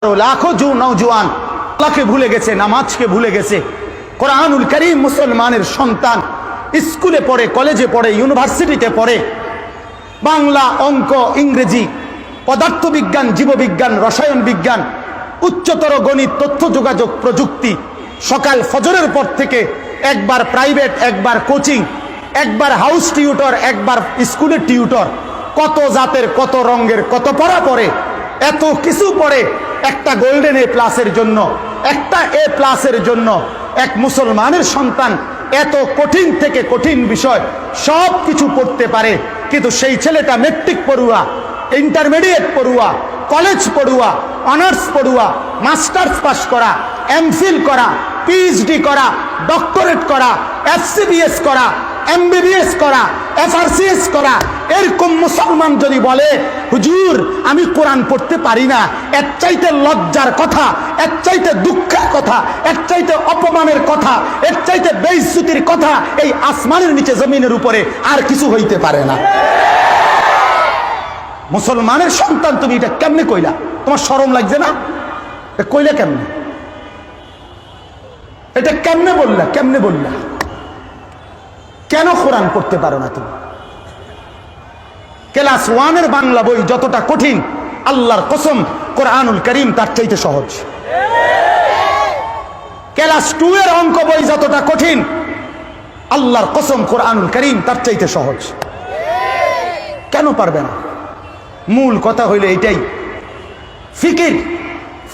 लाखों जो नौजवान আল্লাহকে ভুলে গেছে, নামাজকে ভুলে গেছে। কোরআনুল কারীম মুসলমানের সন্তান স্কুলে পড়ে, কলেজে পড়ে, ইউনিভার্সিটিতে পড়ে, বাংলা, অঙ্ক, ইংরেজি, পদার্থবিজ্ঞান, জীববিজ্ঞান, রসায়ন বিজ্ঞান, উচ্চতর গণিত, তথ্য যোগাযোগ প্রযুক্তি, সকাল ফজরের পর থেকে একবার প্রাইভেট, একবার কোচিং, একবার হাউস টিউটর, একবার স্কুলের টিউটর, কত জাতের, কত রঙের, কত পড়া পড়ে, এত কিছু পড়ে একটা গোল্ডেন এ প্লাসের জন্য, একটা এ প্লাসের জন্য। এক মুসলমানের সন্তান এত কঠিন থেকে কঠিন বিষয় সব কিছু পড়তে পারে, কিন্তু সেই ছেলেটা মেট্রিক পড়ুয়া, ইন্টারমিডিয়েট পড়ুয়া, কলেজ পড়ুয়া, অনার্স পড়ুয়া, মাস্টার্স পাস করা, এমফিল করা, পিএইচডি করা, ডক্টরেট করা, এফসিবিএস করা, এমবিবিএস করা, এফআরসিএস করা, এরকম মুসলমান যদি বলে হুজুর আমি কোরআন পড়তে পারি না, এর চাইতে লজ্জার কথা, এর চাইতে দুঃখের কথা, এর চাইতে অপমানের কথা, এর চাইতে বেইজ্জতির কথা এই আসমানের নিচে জমিনের উপরে আর কিছু হইতে পারে না। মুসলমানের সন্তান তুমি এটা কেমনে কইলা? তোমার শরম লাগছে না? কইলা কেমনে? এটা কেমনে বললা? কেমনে বললা? কেন কোরআন পড়তে পারো না তুমি? ক্লাস 1 এর বাংলা বই যতটা কঠিন, আল্লাহর কসম কোরআনুল কারীম তার চাইতে সহজ। ক্লাস 2 এর অঙ্ক বই যতটা কঠিন, আল্লাহর কসম কোরআনুল কারীম তার চাইতে সহজ। কেন পারবে না? মূল কথা হইল এটাই, ফিকির,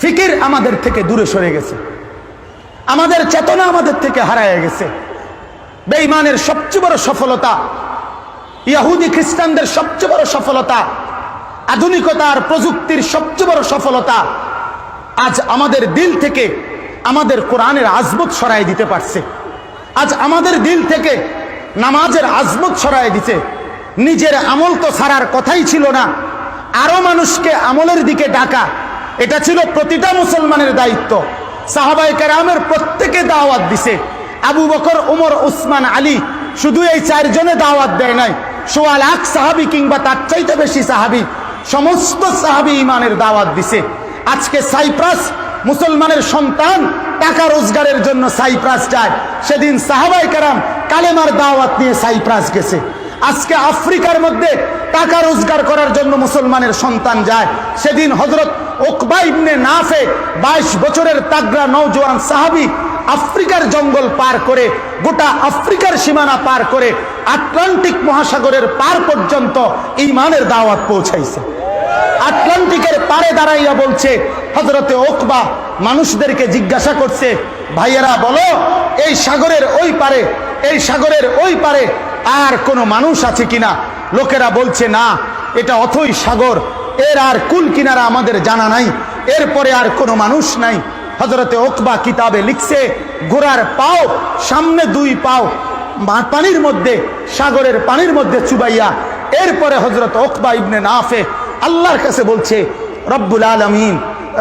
ফিকির আমাদের থেকে দূরে সরে গেছে, আমাদের চেতনা আমাদের থেকে হারায় গেছে। বেঈমানের সবচেয়ে বড় সফলতা, ইহুদি খ্রিস্টানদের সবচেয়ে বড় সফলতা, আধুনিকতা আর প্রযুক্তির সবচেয়ে বড় সফলতা, আজ আমাদের দিল থেকে আমাদের কোরআনের আজমত সরাই দিতে পারছে। আজ আমাদের দিল থেকে নামাজের আজমত সরাই দিতে। নিজের আমল তো ছাড়ার কথাই ছিল না, আরো মানুষকে আমলের দিকে ডাকা, এটা ছিল প্রতিটা মুসলমানের দায়িত্ব। সাহাবায়ে কেরামের প্রত্যেকে দাওয়াত দিছে। আবু বকর, উমর, উসমান, আলী শুধু এই 4 জনে দাওয়াত দেয় নাই, 1.25 লাখ সাহাবী কিংবা তার চাইতে বেশি সাহাবী, সমস্ত সাহাবী ইমানের দাওয়াত দিছে। আজকে সাইপ্রাস মুসলমানের সন্তান টাকা রোজগারের জন্য সাইপ্রাস যায়, সেদিন সাহাবায়ে কেরাম কালেমার দাওয়াত নিয়ে সাইপ্রাস গেছে। আজকে আফ্রিকার মধ্যে টাকা রোজগার করার জন্য মুসলমানের সন্তান যায়, সেদিন হযরত উকবা ইবনে নাফে 22 বছরের তাগড়া নওজোয়ান সাহাবী আফ্রিকার জঙ্গল পার করে, গোটা আফ্রিকার সীমানা পার করে আটলান্টিক মহাসাগরের পার পর্যন্ত ঈমানের দাওয়াত পৌঁছাইছে। আটলান্টিকের পারে দাঁড়াইয়া বলছে, হযরতে উকবা মানুষদেরকে জিজ্ঞাসা করছে, ভাইয়েরা বলো এই সাগরের ওই পারে, এই সাগরের ওই পারে আর কোনো মানুষ আছে কিনা? লোকেরা বলছে না, এটা অথই সাগর, এর আর কুল কিনারা আমাদের জানা নাই, এরপরে আর কোনো মানুষ নাই। হযরতে উকবা কিতাবে লিখছে, ঘোড়ার পাও সামনে 2 পাও পানির মধ্যে, সাগরের পানির মধ্যে চুবাইয়া, এরপরে হযরত উকবা ইবনে নাফে আল্লাহর কাছে বলছে, রব্বুল আলামিন,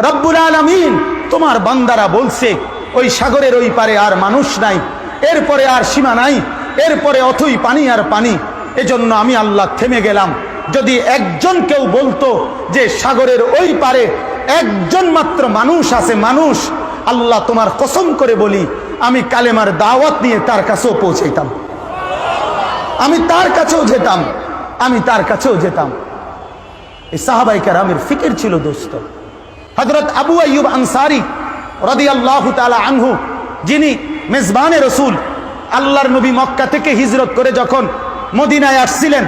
রব্বুল আলামিন, তোমার বান্দারা বলছে ওই সাগরের ওই পারে আর মানুষ নাই, এরপরে আর সীমা নাই, এরপরে অথই পানি আর পানি। এজন্য আমি আল্লাহ থেমে গেলাম। যদি একজন কেউ বলতো যে সাগরের ওই পারে একজন মাত্র মানুষ আছে, মানুষ, আল্লাহ তোমার কসম করে বলি আমি কালেমার দাওয়াত নিয়ে তার কাছেও পৌঁছাইতাম, আমি তার কাছেও যেতাম, আমি তার কাছেও যেতাম। এই সাহাবায়ে কেরামের ফিকির ছিল দোস্ত। হযরত আবু আইয়ুব আনসারী রাদিয়াল্লাহু তাআলা আনহু, যিনি মেজবানে রাসূল, আল্লাহর নবী মক্কা থেকে হিজরত করে যখন মদিনায় আসছিলেন,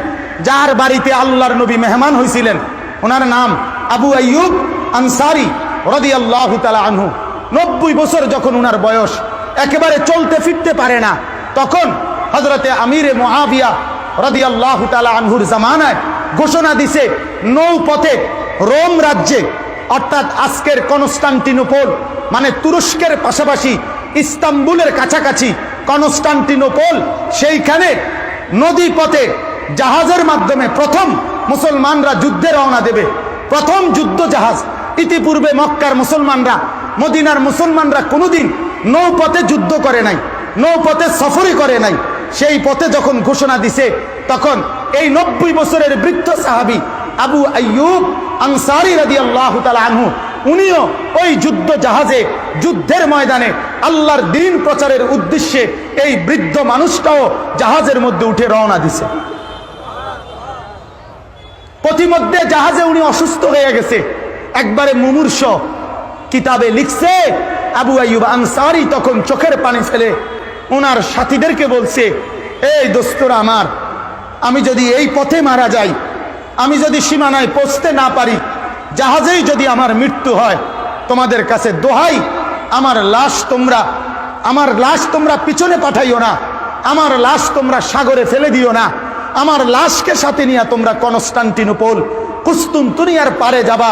যার বাড়িতে আল্লাহর নবী মেহমান হয়েছিলেন, ওনার নাম আবু আইয়ুব আনসারী রাদিয়াল্লাহু তাআলা আনহু। 90 বছর যখন ওনার বয়স, একেবারে চলতে ফিরতে পারে না, তখন হযরতে আমিরে মুআবিয়া রাদিয়াল্লাহু তাআলা আনহুর জামানায় ঘোষণা দিছে, নৌপথে রোম রাজ্যে, অর্থাৎ আজকের কনস্টান্টিনোপল মানে তুরস্কের পাশাপাশি ইস্তাম্বুলের কাছাকাছি কনস্টান্টিনোপল, সেইখানে নদী পথে জাহাজের মাধ্যমে প্রথম মুসলমানরা যুদ্ধে রওনা দেবে। প্রথম যুদ্ধ জাহাজ। ইতিপূর্বে মক্কার মুসলমানরা, মদিনার মুসলমানরা কোনোদিন নৌপথে যুদ্ধ করে নাই, নৌপথে সফরই করে নাই। সেই পথে যখন ঘোষণা দিছে, তখন এই 90 বছরের বৃদ্ধ সাহাবী আবু আইয়ুব আনসারী রাদিয়াল্লাহু তাআলা আনহু উনিও ওই যুদ্ধ জাহাজে যুদ্ধের ময়দানে আল্লাহর দ্বীন প্রচারের উদ্দেশ্যে এই বৃদ্ধ মানুষটাও জাহাজের মধ্যে উঠে রওনা দিছে। পথিমধ্যে জাহাজে উনি অসুস্থ হয়ে গেছে, একবারে মুমূর্ষ। কিতাবে লিখছে আবু আইয়ুব আনসারী তখন চোখের পানি ফেলে ওনার সাথীদেরকে বলছে, এই দোস্তরা আমার, আমি যদি এই পথে মারা যাই, আমি যদি সীমানায় পৌঁছতে না পারি, জাহাজেই যদি আমার মৃত্যু হয়, তোমাদের কাছে দোহাই, আমার লাশ তোমরা পিছনে পাঠাইও না, আমার লাশ তোমরা সাগরে ফেলে দিও না, আমার লাশকে সাথে নিয়ে তোমরা কনস্টান্টিনোপল কুস্তুনতুনিয়ার পারে যাবা,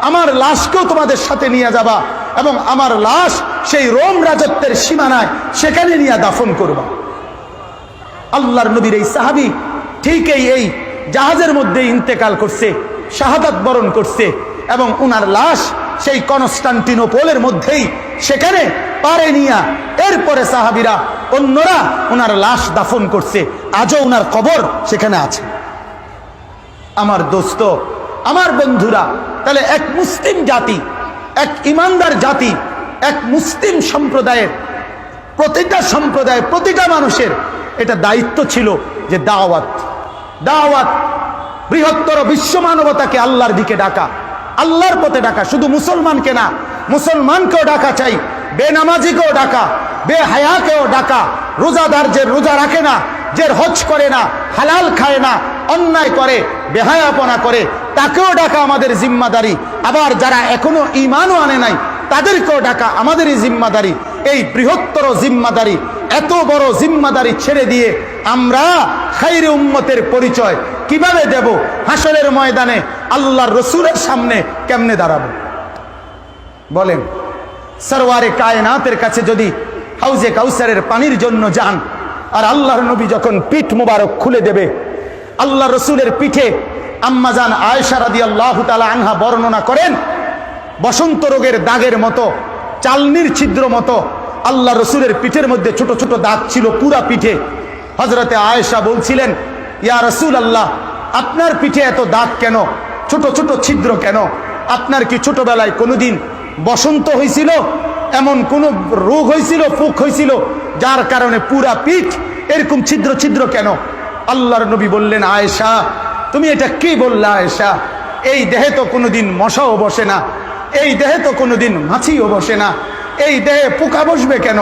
আমার লাশকেও তোমাদের সাথে নিয়ে যাবা এবং আমার লাশ সেই রোম রাজত্বের সীমানায় সেখানে নিয়ে দাফন করবা। আল্লাহর নবীর এই সাহাবী ঠিক এই জাহাজের মধ্যে ইন্তেকাল করছে, শাহাদাত বরণ করছে এবং উনার লাশ সেই কনস্টান্টিনোপলের মধ্যেই সেখানে পারে নিয়া এরপরে সাহাবীরা অন্যরা উনার লাশ দাফন করছে। আজও উনার কবর সেখানে আছে। আমার দোস্ত, আমার বন্ধুরা, তাহলে এক মুসলিম জাতি, এক ইমানদার জাতি, এক মুসলিম সম্প্রদায়ের প্রতিটা মানুষের এটা দায়িত্ব ছিল যে দাওয়াত বৃহত্তর বিশ্ব মানবতাকে আল্লাহর দিকে ডাকা, আল্লাহর পথে ডাকা। শুধু মুসলমানকে না, মুসলমানকেও ডাকা চাই, বেনামাজিকেও ডাকা, বেহায়াকেও ডাকা, রোজাদার যে রোজা রাখে না, যে হজ করে না, হালাল খায় না, অন্যায় করে, বেহায়াপনা করে, তাকেও ডাকা আমাদের জিম্মাদারি। আবার যারা এখনো ঈমানও আনে নাই তাদেরকেও ডাকা আমাদেরই জিম্মাদারি। এই বৃহত্তর জিম্মাদারি, এত বড় জিম্মাদারি ছেড়ে দিয়ে আমরা খাইরে উম্মতের পরিচয় কিভাবে দেব? হাসরের ময়দানে আল্লাহর রসুলের সামনে কেমনে দাঁড়াবো বলেন? সরওয়ারে কায়নাতের কাছে যদি হাউজে কাউসারের পানির জন্য যান, আর আল্লাহর নবী যখন পিঠ মুবারক খুলে দেবে, আল্লাহ রসুলের পিঠে আম্মাজান আয়েশা রাদিয়াল্লাহু তাআলা আনহা বর্ণনা করেন, বসন্ত রোগের দাগের মতো, চালনির ছিদ্র মতো আল্লাহ রসুলের পিঠের মধ্যে ছোট ছোট দাগ ছিল পুরা পিঠে। হযরতে আয়েশা বলছিলেন, ইয়া রাসূলুল্লাহ, আপনার পিঠে এত দাগ কেন, ছোট ছোট ছিদ্র কেন? আপনার কি ছোটবেলায় কোনোদিন বসন্ত হয়েছিল, এমন কোন রোগ হয়েছিল, ফুক হয়েছিল, যার কারণে পুরা পিঠ এরকম ছিদ্র ছিদ্র কেন? আল্লাহর নবী বললেন, আয়েশা, তুমি এটা কি বললা আয়েশা? এই দেহে তো কোনোদিন মশাও বসে না, এই দেহে তো কোনোদিন মাছিও বসে না, এই দেহে পোকা বসবে কেন?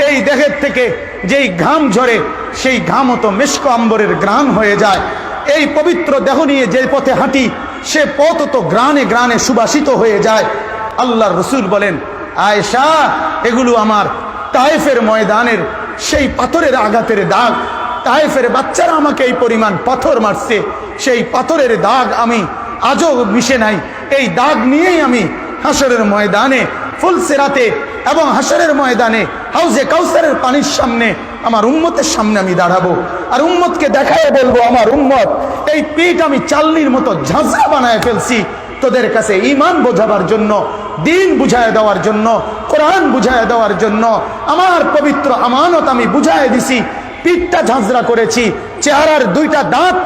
এই দেহের থেকে যেই ঘাম ঝরে সেই ঘামও তো মেশক আম্বরের ঘ্রাণ হয়ে যায়। এই পবিত্র দেহ নিয়ে যে পথে হাঁটি সে পথ তো গ্রানে গ্রানে সুবাসিত হয়ে যায়। আল্লাহর রসুল বলেন, আয়েশা, এগুলো আমার তায়েফের ময়দানের সেই পাথরের আঘাতের দাগ। তায়েফের বাচ্চারা আমাকে এই পরিমাণ পাথর মারছে, সেই পাথরের দাগ আমি আজও মিশে নাই। এই দাগ নিয়েই আমি হাসরের ময়দানে ফুলসিরাতে এবং হাসরের ময়দানে হাউজে কাউসারের পানির সামনে আমার উম্মতের সামনে আমি দাঁড়াবো, আর উম্মতকে দেখায় বলবো, আমার উম্মত, এই পিঠ আমি চালনির মতো ঝাঁঝরা বানায় ফেলছি তোদের কাছে ঈমান বোঝাবার জন্য, দ্বীন বুঝায় দেওয়ার জন্য, কোরআন বুঝায় দেওয়ার জন্য। আমার পবিত্র আমানত আমি বুঝায় দিছি, পিঠটা ঝাঁঝরা করেছি, চেহারার দুইটা দাঁত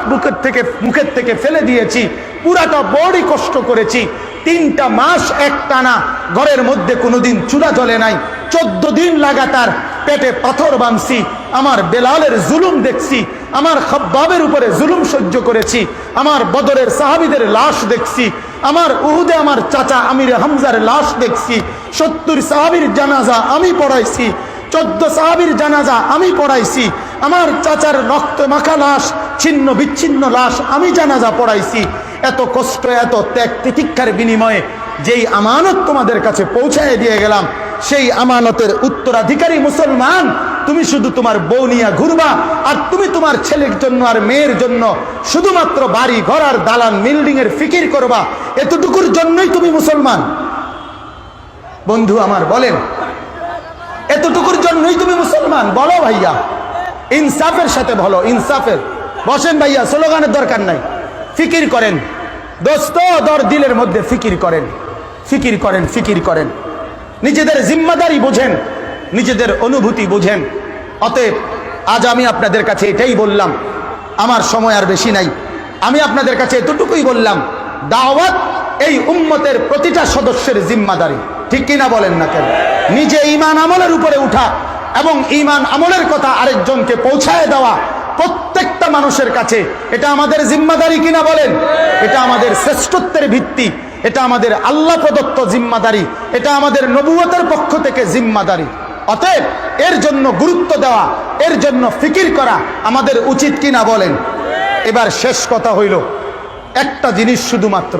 মুখের থেকে ফেলে দিয়েছি, পুরাটা বডি কষ্ট করেছি। 3টা মাস একটানা ঘরের মধ্যে কোনোদিন চুলা জ্বলে নাই, 14 দিন লাগাতার পেটে পাথর বাঁধছি। আমার বেলালের জুলুম দেখছি, আমার খাব্বাবের উপরে জুলুম সহ্য করেছি, আমার বদরের সাহাবীদের লাশ দেখছি, আমার উহুদে আমার চাচা আমির হামজার লাশ দেখছি, 70 সাহাবীর জানাজা আমি পড়াইছি, 14 সাহাবীর জানাজা আমি পড়াইছি, আমার চাচার রক্ত মাখা লাশ, ছিন্ন বিচ্ছিন্ন লাশ আমি জানাজা পড়াইছি। এত কষ্ট, এত ত্যাগ তিতিক্ষার বিনিময়ে যেই আমানত তোমাদের কাছে পৌঁছায় দিয়ে গেলাম, সেই আমানতের উত্তরাধিকারী মুসলমান তুমি শুধু তোমার বউ নিয়ে ঘুরবা, আর তুমি তোমার ছেলের জন্য আর মেয়ের জন্য শুধুমাত্র বাড়ি ঘর আর দালান বিল্ডিং এর ফিকির করবা, এতটুকুর জন্যই তুমি মুসলমান? বন্ধু আমার বলেন, এতটুকুর জন্যই তুমি মুসলমান? বলো ভাইয়া, ইনসাফের সাথে বলো, ইনসাফের। বসেন ভাইয়া, স্লোগানের দরকার নাই, ফিকির করেন দোস্ত, দিলের মধ্যে ফিকির করেন, ফিকির করেন, ফিকির করেন, নিজেদের জিম্মাদারি বুঝেন, নিজেদের অনুভূতি বুঝেন। অতএব আজ আমি আপনাদের কাছে এটাই বললাম, আমার সময় আর বেশি নাই, আমি আপনাদের কাছে এতটুকুই বললাম, দাওয়াত এই উম্মতের প্রতিটা সদস্যের জিম্মাদারি, ঠিক কিনা বলেন না কেন? নিজে ঈমান আমলের উপরে উঠা এবং ঈমান আমলের কথা আরেকজনকে পৌঁছায় দেওয়া প্রত্যেকটা মানুষের কাছে, এটা আমাদের জিম্মাদারি কিনা বলেন? এটা আমাদের শ্রেষ্ঠত্বের ভিত্তি, এটা আমাদের আল্লাহ প্রদত্ত জিম্মাদারি, এটা আমাদের নবুয়তের পক্ষ থেকে জিম্মাদারি। অতএব এর জন্য গুরুত্ব দেওয়া, এর জন্য ফিকির করা আমাদের উচিত কিনা বলেন? এবার শেষ কথা হইল, একটা জিনিস শুধুমাত্র,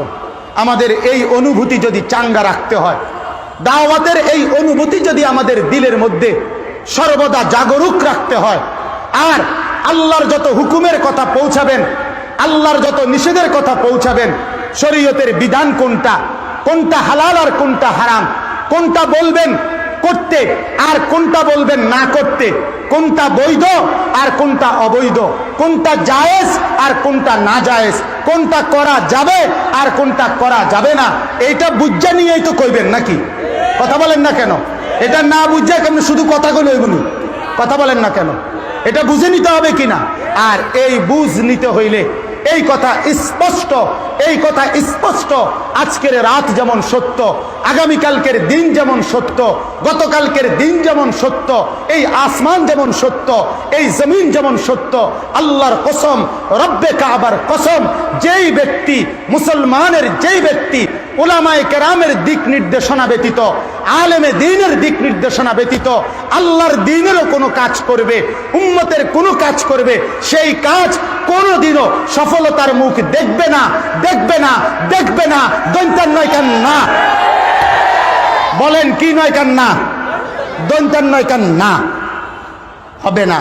আমাদের এই অনুভূতি যদি চাঙ্গা রাখতে হয়, দাওয়াতের এই অনুভূতি যদি আমাদের দিলের মধ্যে সর্বদা জাগরুক রাখতে হয়, আর আল্লাহর যত হুকুমের কথা পৌঁছাবেন, আল্লাহর যত নিষেধের কথা পৌঁছাবেন, শরীয়তের বিধান কোনটা, কোনটা হালাল আর কোনটা হারাম, কোনটা বলবেন করতে আর কোনটা বলবেন না করতে, কোনটা বৈধ আর কোনটা অবৈধ, কোনটা জায়েজ আর কোনটা না জায়েজ, কোনটা করা যাবে আর কোনটা করা যাবে না, এইটা বুঝা নিয়েই তো কইবেন নাকি? কথা বলেন না কেন? এটা না বুঝা কেমন শুধু কথা কইলে হইবনি? কথা বলেন না কেন? এটা বুঝে নিতে হবে কিনা? আর এই বুঝ নিতে হইলে এই কথা স্পষ্ট, এই কথা স্পষ্ট, আজকের রাত যেমন সত্য, আগামীকালকের দিন যেমন সত্য, গতকালকের দিন যেমন সত্য, এই আসমান যেমন সত্য, এই জমিন যেমন সত্য, আল্লাহর কসম, রব্বে কাবার কসম, যেই ব্যক্তি মুসলমানের, যেই ব্যক্তি উলামায়ে কেরামের দিক নির্দেশনা ব্যতীত, আলেমে দ্বীনের দিক নির্দেশনা ব্যতীত আল্লাহর দ্বীনেরও কোনো কাজ করবে, উম্মতের কোনো কাজ করবে, সেই কাজ কোনোদিনও সফলতার মুখ দেখবে না, দেখবে না, দেখবে না। দৈন্তার নয় কান না, বলেন কি নয় কান না? দৈন্তার নয় কান না, হবে না,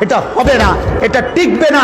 এটা হবে না, এটা টিকবে না।